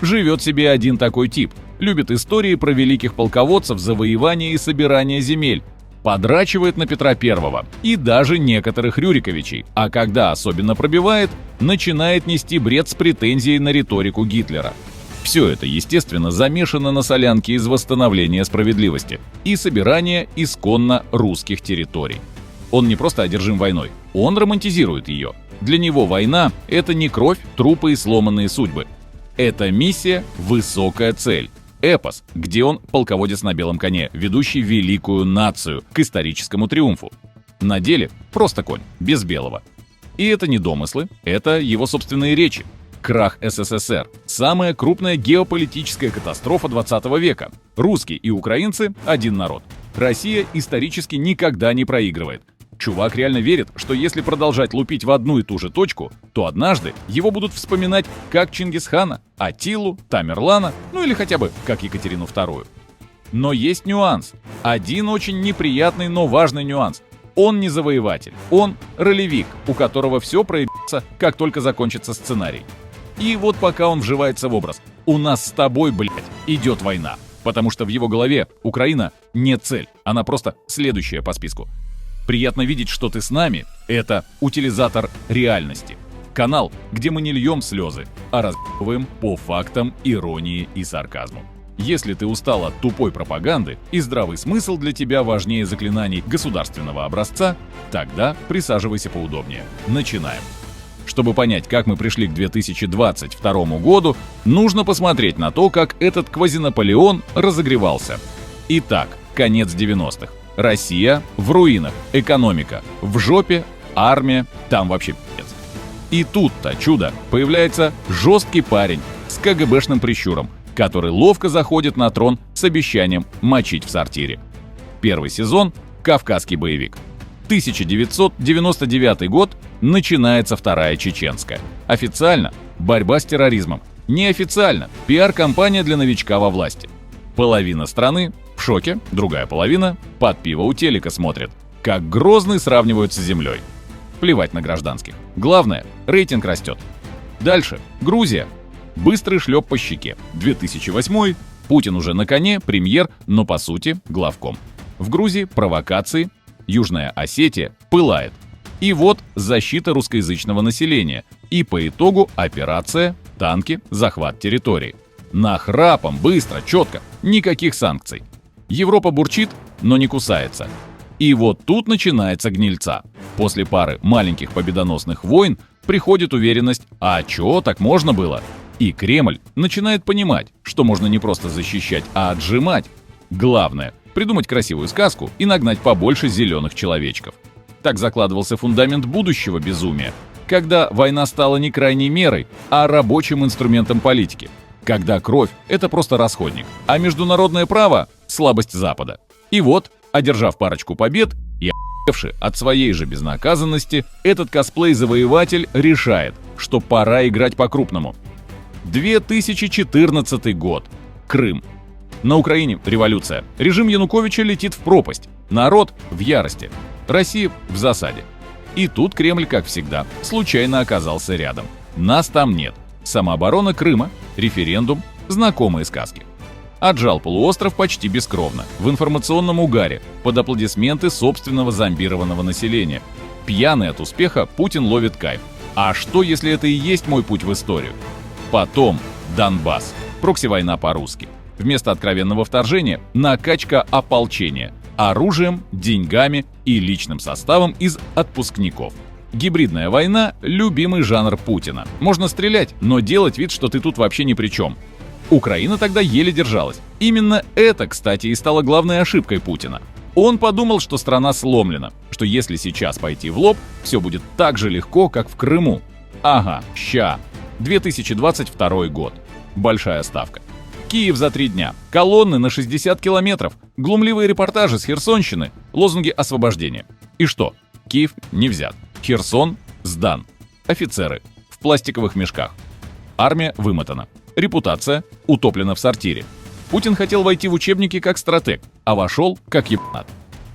Живет себе один такой тип. Любит истории про великих полководцев, завоевания и собирания земель. Подрачивает на Петра Первого и даже некоторых Рюриковичей, а когда особенно пробивает, начинает нести бред с претензией на риторику Гитлера. Все это, естественно, замешано на солянке из восстановления справедливости и собирания исконно русских территорий. Он не просто одержим войной, он романтизирует ее. Для него война – это не кровь, трупы и сломанные судьбы. Это миссия – высокая цель. Эпос, где он полководец на белом коне, ведущий великую нацию к историческому триумфу. На деле просто конь, без белого. И это не домыслы, это его собственные речи. Крах СССР – самая крупная геополитическая катастрофа 20 века. Русские и украинцы – один народ. Россия исторически никогда не проигрывает. Чувак реально верит, что если продолжать лупить в одну и ту же точку, то однажды его будут вспоминать как Чингисхана, Аттилу, Тамерлана, ну или хотя бы как Екатерину II. Но есть нюанс. Один очень неприятный, но важный нюанс. Он не завоеватель, он ролевик, у которого все проебется, как только закончится сценарий. И вот пока он вживается в образ, у нас с тобой, блядь, идет война. Потому что в его голове Украина не цель, она просто следующая по списку. Приятно видеть, что ты с нами — это утилизатор реальности. Канал, где мы не льем слезы, а разбиваем по фактам, иронии и сарказму. Если ты устал от тупой пропаганды и здравый смысл для тебя важнее заклинаний государственного образца, тогда присаживайся поудобнее. Начинаем. Чтобы понять, как мы пришли к 2022 году, нужно посмотреть на то, как этот квазинаполеон разогревался. Итак, конец 90-х. Россия в руинах, экономика в жопе, армия там вообще пи***ц. И тут-то, чудо, появляется жесткий парень с КГБшным прищуром, который ловко заходит на трон с обещанием мочить в сортире. Первый сезон – кавказский боевик. 1999 год – начинается Вторая Чеченская. Официально – борьба с терроризмом. Неофициально – пиар-компания для новичка во власти. Половина страны в шоке, другая половина под пиво у телека смотрит, как Грозный сравнивают с землей. Плевать на гражданских. Главное – рейтинг растет. Дальше – Грузия. Быстрый шлеп по щеке. 2008 Путин уже на коне, премьер, но по сути главком. В Грузии провокации, Южная Осетия пылает. И вот защита русскоязычного населения. И по итогу операция, танки, захват территории. Нахрапом, быстро, четко, никаких санкций. Европа бурчит, но не кусается. И вот тут начинается гнильца. После пары маленьких победоносных войн приходит уверенность, а чё, так можно было? И Кремль начинает понимать, что можно не просто защищать, а отжимать. Главное – придумать красивую сказку и нагнать побольше зеленых человечков. Так закладывался фундамент будущего безумия, когда война стала не крайней мерой, а рабочим инструментом политики. Когда кровь – это просто расходник, а международное право – слабость Запада. И вот, одержав парочку побед и охуевши от своей же безнаказанности, этот косплей-завоеватель решает, что пора играть по-крупному. 2014 год. Крым. На Украине революция. Режим Януковича летит в пропасть. Народ в ярости. Россия в засаде. И тут Кремль, как всегда, случайно оказался рядом. Нас там нет. Самооборона Крыма, референдум, знакомые сказки. Отжал полуостров почти бескровно, в информационном угаре, под аплодисменты собственного зомбированного населения. Пьяный от успеха, Путин ловит кайф. А что, если это и есть мой путь в историю? Потом Донбасс. Прокси-война по-русски. Вместо откровенного вторжения – накачка ополчения. Оружием, деньгами и личным составом из отпускников. Гибридная война – любимый жанр Путина. Можно стрелять, но делать вид, что ты тут вообще ни при чем. Украина тогда еле держалась. Именно это, кстати, и стало главной ошибкой Путина. Он подумал, что страна сломлена, что если сейчас пойти в лоб, все будет так же легко, как в Крыму. Ага, ща. 2022 год. Большая ставка. Киев за 3 дня. Колонны на 60 километров. Глумливые репортажи с Херсонщины. Лозунги освобождения. И что? Киев не взят. Херсон сдан. Офицеры в пластиковых мешках. Армия вымотана. Репутация утоплена в сортире. Путин хотел войти в учебники как стратег, а вошел как ебанат.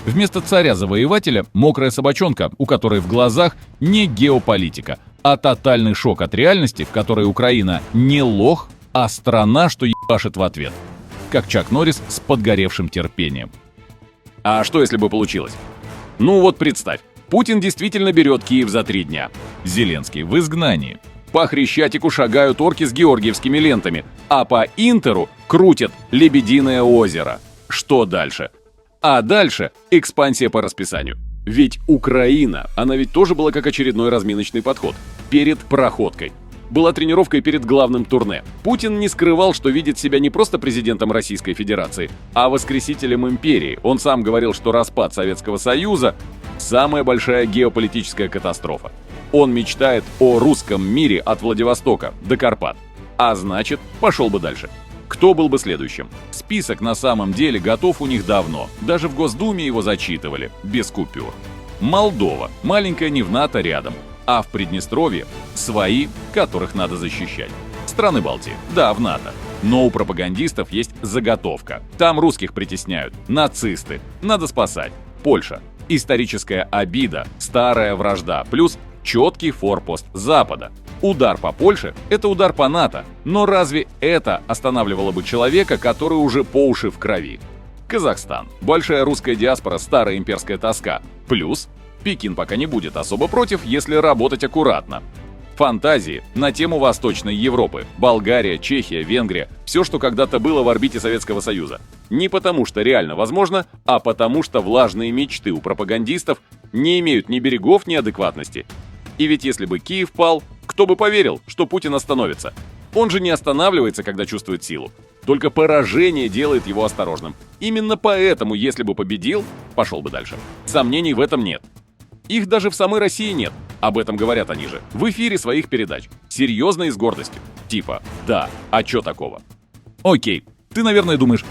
Вместо царя-завоевателя мокрая собачонка, у которой в глазах не геополитика, а тотальный шок от реальности, в которой Украина не лох, а страна, что ебашит в ответ. Как Чак Норрис с подгоревшим терпением. А что, если бы получилось? Ну вот представь, Путин действительно берет Киев за 3 дня. Зеленский в изгнании. По Хрещатику шагают орки с георгиевскими лентами, а по Интеру крутят Лебединое озеро. Что дальше? А дальше экспансия по расписанию. Ведь Украина, она ведь тоже была как очередной разминочный подход. Перед проходкой. Была тренировкой перед главным турне. Путин не скрывал, что видит себя не просто президентом Российской Федерации, а воскресителем империи. Он сам говорил, что распад Советского Союза – самая большая геополитическая катастрофа. Он мечтает о русском мире от Владивостока до Карпат. А значит, пошел бы дальше. Кто был бы следующим? Список на самом деле готов у них давно. Даже в Госдуме его зачитывали, без купюр. Молдова, маленькая невната рядом. А в Приднестровье свои, которых надо защищать. Страны Балтии, да, в НАТО. Но у пропагандистов есть заготовка. Там русских притесняют, нацисты, надо спасать. Польша. Историческая обида, старая вражда, плюс четкий форпост Запада. Удар по Польше – это удар по НАТО. Но разве это останавливало бы человека, который уже по уши в крови? Казахстан. Большая русская диаспора, старая имперская тоска. Плюс Пекин пока не будет особо против, если работать аккуратно. Фантазии на тему Восточной Европы. Болгария, Чехия, Венгрия. Все, что когда-то было в орбите Советского Союза. Не потому что реально возможно, а потому что влажные мечты у пропагандистов не имеют ни берегов, ни адекватности. И ведь если бы Киев пал, кто бы поверил, что Путин остановится? Он же не останавливается, когда чувствует силу. Только поражение делает его осторожным. Именно поэтому, если бы победил, пошел бы дальше. Сомнений в этом нет. Их даже в самой России нет. Об этом говорят они же в эфире своих передач. Серьезно и с гордостью. Типа, да, а чё такого? Окей, ты, наверное, думаешь,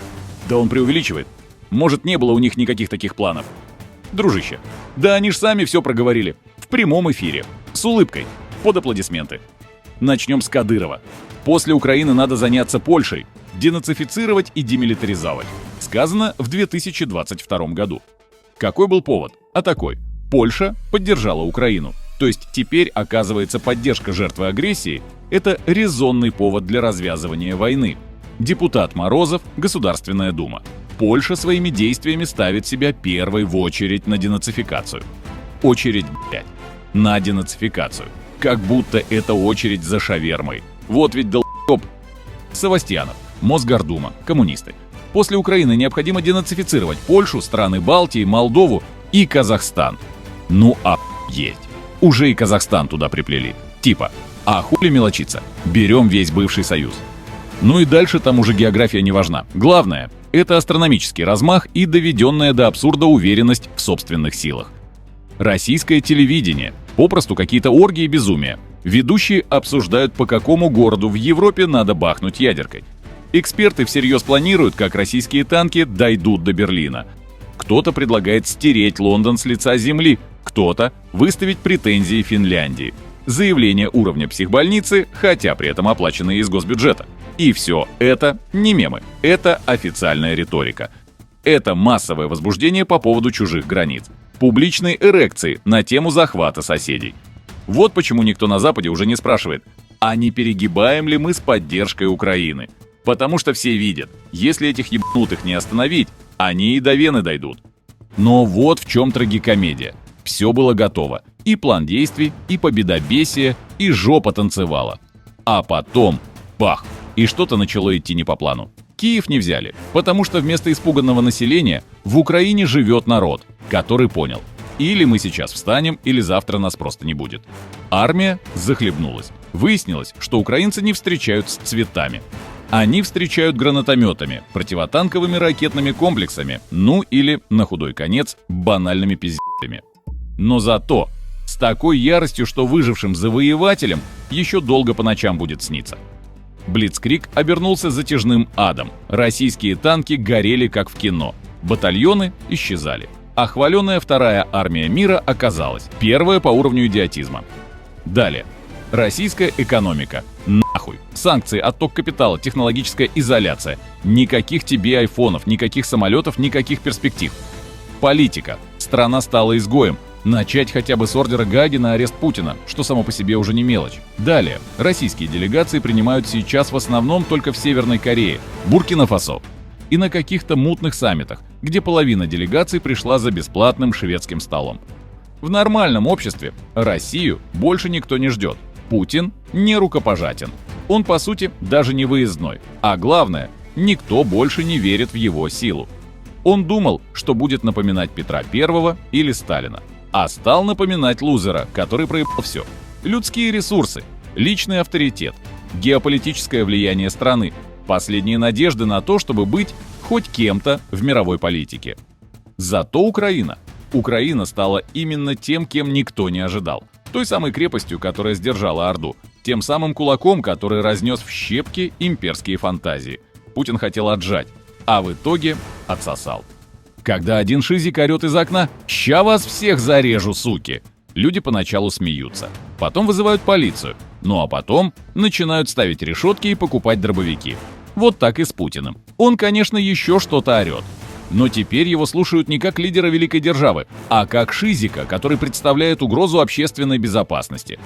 да он преувеличивает. Может, не было у них никаких таких планов. Дружище, да они ж сами все проговорили. В прямом эфире. С улыбкой. Под аплодисменты. Начнем с Кадырова. После Украины надо заняться Польшей. Денацифицировать и демилитаризовать. Сказано в 2022 году. Какой был повод? А такой. Польша поддержала Украину. То есть теперь, оказывается, поддержка жертвы агрессии – это резонный повод для развязывания войны. Депутат Морозов, Государственная Дума. Польша своими действиями ставит себя первой в очередь на денацификацию. Очередь, блядь, на денацификацию. Как будто это очередь за шавермой. Вот ведь долб. Савастьянов, Мосгордума, коммунисты. После Украины необходимо денацифицировать Польшу, страны Балтии, Молдову и Казахстан. Ну есть. Уже и Казахстан туда приплели. Типа, а хули мелочиться? Берем весь бывший союз. Ну и дальше там уже география не важна. Главное – это астрономический размах и доведенная до абсурда уверенность в собственных силах. Российское телевидение. Попросту какие-то оргии и безумия. Ведущие обсуждают, по какому городу в Европе надо бахнуть ядеркой. Эксперты всерьез планируют, как российские танки дойдут до Берлина. Кто-то предлагает стереть Лондон с лица земли, кто-то выставить претензии Финляндии. Заявление уровня психбольницы, хотя при этом оплаченные из госбюджета. И все это не мемы, это официальная риторика. Это массовое возбуждение по поводу чужих границ. Публичные эрекции на тему захвата соседей. Вот почему никто на Западе уже не спрашивает, а не перегибаем ли мы с поддержкой Украины? Потому что все видят, если этих ебнутых не остановить, они и до Вены дойдут. Но вот в чем трагикомедия. Все было готово. И план действий, и победобесие, и жопа танцевала. А потом – бах! И что-то начало идти не по плану. Киев не взяли, потому что вместо испуганного населения в Украине живет народ, который понял – или мы сейчас встанем, или завтра нас просто не будет. Армия захлебнулась. Выяснилось, что украинцы не встречают с цветами. Они встречают гранатометами, противотанковыми ракетными комплексами, ну или, на худой конец, банальными пиздецами. Но зато с такой яростью, что выжившим завоевателям еще долго по ночам будет сниться. Блицкриг обернулся затяжным адом. Российские танки горели как в кино. Батальоны исчезали. А хваленая вторая армия мира оказалась первая по уровню идиотизма. Далее. Российская экономика. Нахуй. Санкции, отток капитала, технологическая изоляция. Никаких тебе айфонов, никаких самолетов, никаких перспектив. Политика. Страна стала изгоем. Начать хотя бы с ордера Гааги на арест Путина, что само по себе уже не мелочь. Далее. Российские делегации принимают сейчас в основном только в Северной Корее, Буркина-Фасо и на каких-то мутных саммитах, где половина делегаций пришла за бесплатным шведским столом. В нормальном обществе Россию больше никто не ждет. Путин не рукопожатен. Он, по сути, даже не выездной. А главное, никто больше не верит в его силу. Он думал, что будет напоминать Петра I или Сталина, а стал напоминать лузера, который проебал все. Людские ресурсы, личный авторитет, геополитическое влияние страны, последние надежды на то, чтобы быть хоть кем-то в мировой политике. Зато Украина стала именно тем, кем никто не ожидал. Той самой крепостью, которая сдержала Орду, тем самым кулаком, который разнес в щепки имперские фантазии. Путин хотел отжать, а в итоге отсосал. Когда один шизик орет из окна «Ща вас всех зарежу, суки!», люди поначалу смеются, потом вызывают полицию, ну а потом начинают ставить решетки и покупать дробовики. Вот так и с Путиным. Он, конечно, еще что-то орет. Но теперь его слушают не как лидера великой державы, а как шизика, который представляет угрозу общественной безопасности.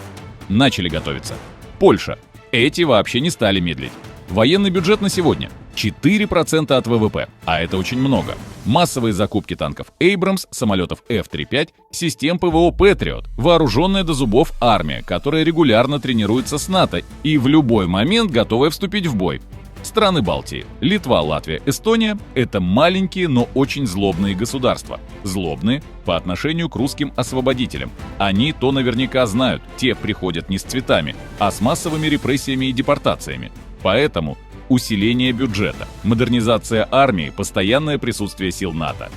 Начали готовиться. Польша. Эти вообще не стали медлить. Военный бюджет на сегодня – 4% от ВВП, а это очень много. Массовые закупки танков Abrams, самолетов F-35, систем ПВО Patriot, вооруженная до зубов армия, которая регулярно тренируется с НАТО и в любой момент готовая вступить в бой. Страны Балтии, Литва, Латвия, Эстония – это маленькие, но очень злобные государства. Злобные по отношению к русским освободителям. Они то наверняка знают, те приходят не с цветами, а с массовыми репрессиями и депортациями. Поэтому усиление бюджета, модернизация армии, постоянное присутствие сил НАТО.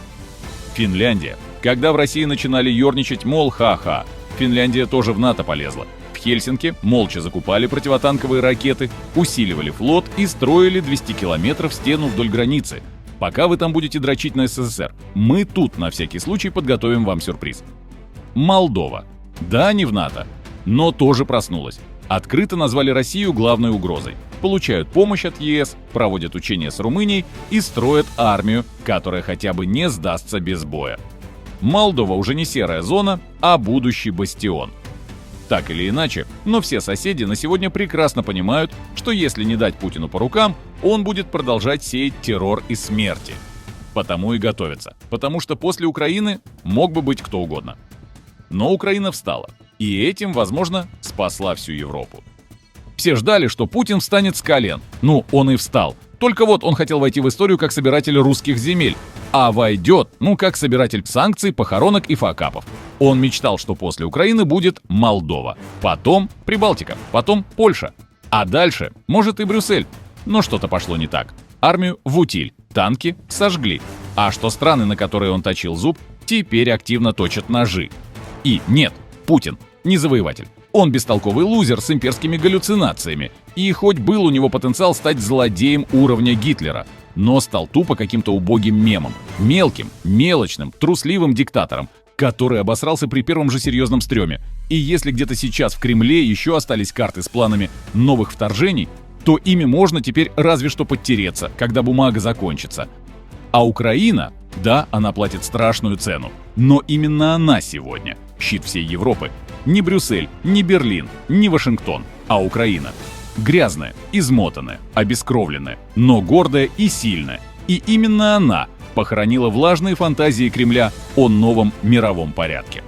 Финляндия. Когда в России начинали ерничать, мол, ха-ха, Финляндия тоже в НАТО полезла. В Хельсинки молча закупали противотанковые ракеты, усиливали флот и строили 200 километров стену вдоль границы. Пока вы там будете дрочить на СССР, мы тут на всякий случай подготовим вам сюрприз. Молдова. Да, не в НАТО, но тоже проснулась. Открыто назвали Россию главной угрозой. Получают помощь от ЕС, проводят учения с Румынией и строят армию, которая хотя бы не сдастся без боя. Молдова уже не серая зона, а будущий бастион. Так или иначе, но все соседи на сегодня прекрасно понимают, что если не дать Путину по рукам, он будет продолжать сеять террор и смерти. Потому и готовятся. Потому что после Украины мог бы быть кто угодно. Но Украина встала. И этим, возможно, спасла всю Европу. Все ждали, что Путин встанет с колен. Ну, он и встал. Только вот он хотел войти в историю как собиратель русских земель. А войдет, как собиратель санкций, похоронок и факапов. Он мечтал, что после Украины будет Молдова. Потом Прибалтика. Потом Польша. А дальше, может, и Брюссель. Но что-то пошло не так. Армию в утиль. Танки сожгли. А что страны, на которые он точил зуб, теперь активно точат ножи. И нет, Путин не завоеватель. Он бестолковый лузер с имперскими галлюцинациями. И хоть был у него потенциал стать злодеем уровня Гитлера, но стал тупо каким-то убогим мемом. Мелким, мелочным, трусливым диктатором, который обосрался при первом же серьезном стреме. И если где-то сейчас в Кремле еще остались карты с планами новых вторжений, то ими можно теперь разве что подтереться, когда бумага закончится. А Украина, да, она платит страшную цену, но именно она сегодня щит всей Европы. Не Брюссель, не Берлин, не Вашингтон, а Украина. Грязная, измотанная, обескровленная, но гордая и сильная. И именно она похоронила влажные фантазии Кремля о новом мировом порядке.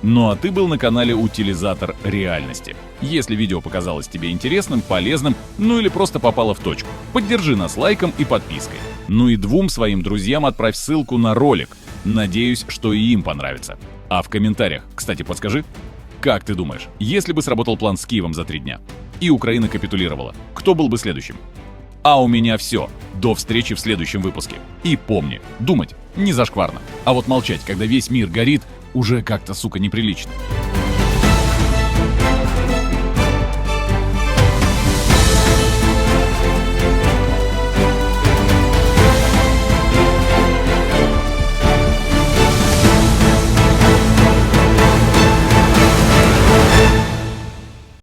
Ну а ты был на канале Утилизатор реальности. Если видео показалось тебе интересным, полезным, или просто попало в точку, поддержи нас лайком и подпиской. Ну и 2 своим друзьям отправь ссылку на ролик. Надеюсь, что и им понравится. А в комментариях, кстати, подскажи, как ты думаешь, если бы сработал план с Киевом за 3 дня, и Украина капитулировала, кто был бы следующим? А у меня все. До встречи в следующем выпуске. И помни, думать не зашкварно, а вот молчать, когда весь мир горит, уже как-то, сука, неприлично.